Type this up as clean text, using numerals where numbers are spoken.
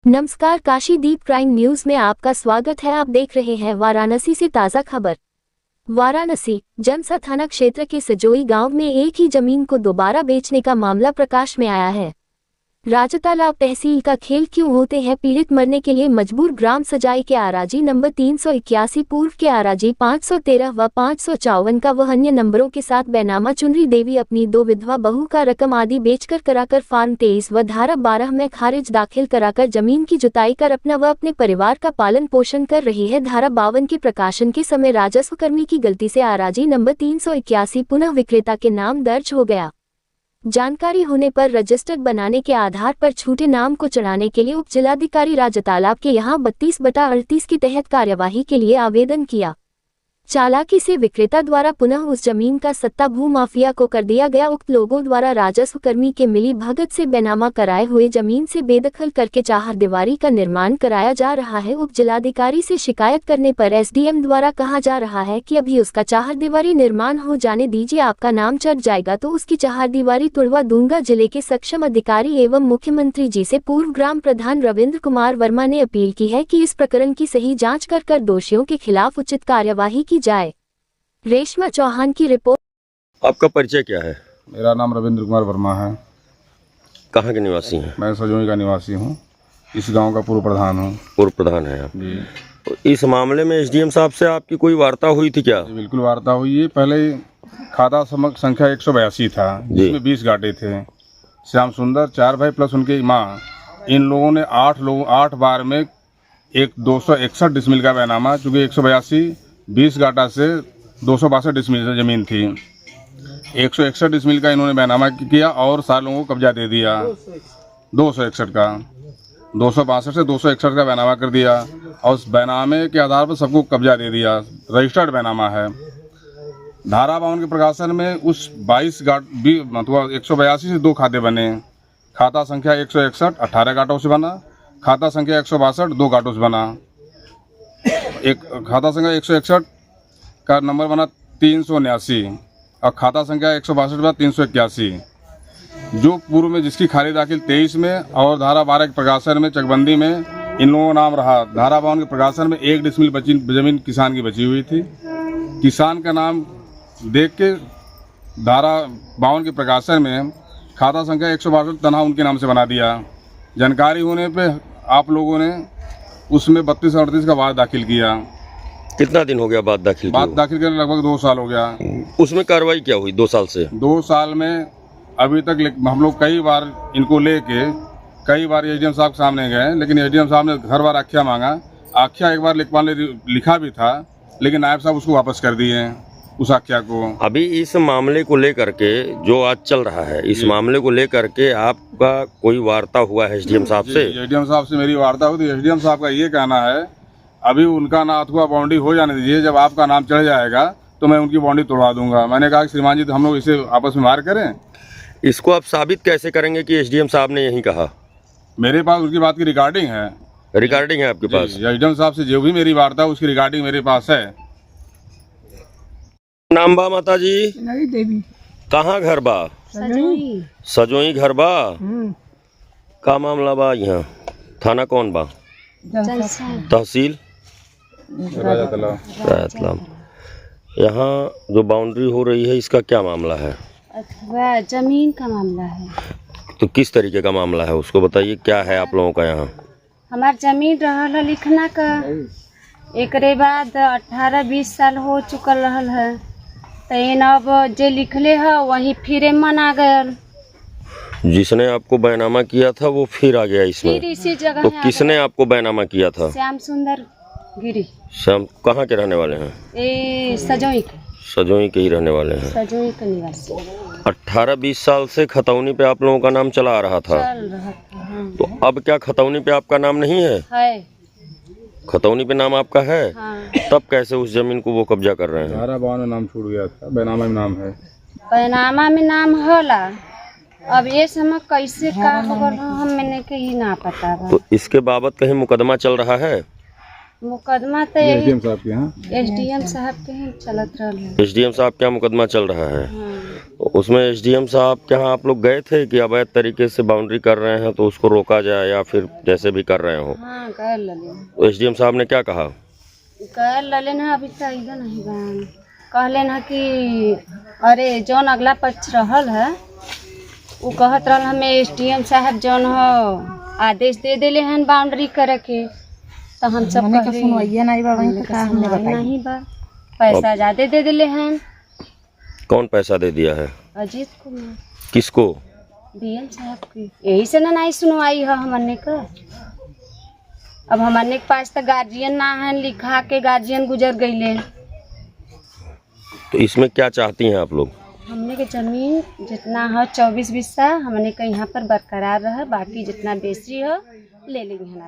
नमस्कार, काशीदीप prime news में आपका स्वागत है। आप देख रहे हैं वाराणसी से ताज़ा खबर। वाराणसी जनसा थाना क्षेत्र के सजोई गांव में एक ही जमीन को दोबारा बेचने का मामला प्रकाश में आया है। राजतालाब तहसील का खेल क्यों होते हैं पीड़ित मरने के लिए मजबूर। ग्राम सजाई के आराजी नंबर 381 पूर्व के आराजी 513 व 554 का व अन्य नंबरों के साथ बैनामा चुनरी देवी अपनी 2 विधवा बहू का रकम आदि बेचकर कराकर फार्म 23 व धारा 12 में खारिज दाखिल कराकर जमीन की जुताई कर अपना व अपने परिवार का पालन पोषण कर रही है। धारा 52 के प्रकाशन के समय राजस्व कर्मी की गलती से आराजी नंबर 381 पुनः विक्रेता के नाम दर्ज हो गया। जानकारी होने पर रजिस्टर बनाने के आधार पर छूटे नाम को चढ़ाने के लिए उप जिलाधिकारी राजतालाब के यहां 32/38 के तहत कार्यवाही के लिए आवेदन किया। चालाकी से विक्रेता द्वारा पुनः उस जमीन का सट्टा भू माफिया को कर दिया गया। उक्त लोगों द्वारा राजस्व कर्मी के मिली भगत से बैनामा कराए हुए जमीन से बेदखल करके चारदीवारी का निर्माण कराया जा रहा है। उप जिलाधिकारी से शिकायत करने पर एसडीएम द्वारा कहा जा रहा है कि अभी उसका चारदीवारी निर्माण हो जाने दीजिए, आपका नाम चढ़ जाएगा तो उसकी चारदीवारी तुड़वा दूंगा। जिले के सक्षम अधिकारी एवं मुख्यमंत्री जी से पूर्व ग्राम प्रधान रविंद्र कुमार वर्मा ने अपील की है कि इस प्रकरण की सही जाँच कर दोषियों के खिलाफ उचित कार्यवाही की जाए। रेशमा चौहान की रिपोर्ट। आपका परिचय क्या है? मेरा नाम रविंद्र कुमार वर्मा है। कहाँ के निवासी हैं? मैं सजोई का निवासी हूँ। इस गांव का पूर्व प्रधान हूँ। पूर्व प्रधान है आप जी। तो इस मामले में एसडीएम साहब से आपकी कोई वार्ता हुई थी क्या? बिल्कुल वार्ता हुई है। पहले खाता संख्या 182 था जिसमें 20 गाटे थे। श्याम सुंदर 4 भाई प्लस उनकी माँ, इन लोगों ने 8 बार में एक 261 डिसमिल का बैनामा, चूँकि 182 20 गाटा से 262 डिसमिल जमीन थी, 161 डिसमिल का इन्होंने बैनामा किया और 7 लोगों को कब्जा दे दिया। 261 का 262 से 261 का बैनामा कर दिया और उस बैनामे के आधार पर सबको कब्जा दे दिया। रजिस्टर्ड बैनामा है। धारा 52 के प्रकाशन में उस 22 मतलब 182 से 2 खाते बने। खाता संख्या 161 18 गाटों से बना, खाता संख्या 162 2 गाटों से बना। एक खाता संख्या 161 का नंबर बना 379 और खाता संख्या 162 बना 381, जो पूर्व में जिसकी खाली दाखिल 23 में और धारा 12 के प्रकाशन में चकबंदी में इन लोगों का नाम रहा। धारा 52 के प्रकाशन में 1 डिसमिल जमीन किसान की बची हुई थी। किसान का नाम देख के धारा 52 के प्रकाशन में खाता संख्या 162 तनहा उनके नाम से बना दिया। जानकारी होने पे आप लोगों ने उसमें 32-38 का वाद दाखिल किया। कितना दिन हो गया बात दाखिल करने? लगभग 2 साल हो गया। उसमें कार्रवाई क्या हुई 2 साल से? 2 साल में अभी तक हम लोग कई बार इनको लेके कई बार एसडीएम साहब के सामने गए, लेकिन एसडीएम साहब ने घर बार आख्या मांगा। आख्या एक बार लिखा भी था, लेकिन नायब साहब उसको वापस कर दिए उस आख्या को। अभी इस मामले को लेकर के जो आज चल रहा है, इस मामले को लेकर के आपका कोई वार्ता हुआ है एसडीएम साहब से? एसडीएम साहब से मेरी वार्ता हुई थी। एसडीएम साहब का ये कहना है अभी उनका ना अथवा बाउंड्री हो जाने दीजिए, जब आपका नाम चढ़ जाएगा तो मैं उनकी बाउंड्री तोड़वा दूंगा। मैंने कहा कि श्रीमान जी तो हम लोग इसे आपस में मार करें। इसको आप साबित कैसे करेंगे कि एसडीएम साहब ने यही कहा? मेरे पास उसकी बात की रिकॉर्डिंग है। रिकॉर्डिंग है आपके पास? एसडीएम साहब से जो भी मेरी वार्ता उसकी रिकॉर्डिंग मेरे पास है। नाम बा माता जी? देवी। कहाँ घर बा? सजोई घर बा। का मामला बा यहाँ? थाना कौन बा? तहसील राजतालाब। यहाँ जो बाउंड्री हो रही है इसका क्या मामला है? जमीन का मामला है। तो किस तरीके का मामला है उसको बताइए, क्या है आप लोगों का यहाँ? हमार जमीन रहल है लिखना का, एकरे बाद 18-20 साल हो चुकल रहल है, तो अब जे लिखले है वही फिर मन आ गया। जिसने आपको बैनामा किया था वो फिर आ गया इसमें? फिर इसी जगह। तो किसने आपको बैनामा किया था? श्याम सुंदर गिरी। श्याम कहाँ के रहने वाले हैं? सजोई के। सजोई के ही रहने वाले हैं। सजोई के निवासी। 18-20 साल से खतौनी पे आप लोगों का नाम चला आ रहा था। चल रहा था, हाँ। तो अब क्या खतौनी पे आपका नाम नहीं है? खतौनी पे नाम आपका है? हाँ। तब कैसे उस जमीन को वो कब्जा कर रहे हैं? धारा 52 में नाम छूट गया था, बैनामा में नाम है। बैनामा में नाम होला, अब ये समय कैसे का होगा हम मैंने के ही ना पता बा। तो इसके बाबत कहीं मुकदमा चल रहा है? मुकदमा तो एसडीएम यही साहब के यहाँ एसडीएम साहब के ही चलत रहल है। एसडीएम साहब क्या मुकदमा चल रहा है? हाँ। उसमें एसडीएम साहब के यहाँ आप लोग गए थे कि अवैध तरीके से बाउंड्री कर रहे हैं तो उसको रोका जाए या फिर जैसे भी कर रहे हो? हाँ गए ललिन तो एसडीएम साहब ने क्या कहा? गए ललिन है, अभी तक इधर नहीं बहन कहले ना कि अरे जौन अगला पक्ष रहल है वो कहत रहल हमें एसडीएम साहब जौन हो आदेश दे देले हैं बाउंड्री करे के, तो हम सब सुनवाइया नहीं बा, नहीं बा, पैसा ज्यादा दे देले हैं। कौन पैसा दे दिया है? अजीत कुमार। किसको? डीएम साहब की। यही से ना नहीं सुनवाई है हमने का। अब हमने के पास तो गार्जियन ना है, लिखा के गार्जियन गुजर गईले। तो इसमें क्या चाहती हैं आप लोग? हमने के जमीन जितना है 24 बिस्सा हमने के यहाँ पर बरकरार रहा, बाकी जितना बेची हो ले लेंगे हम।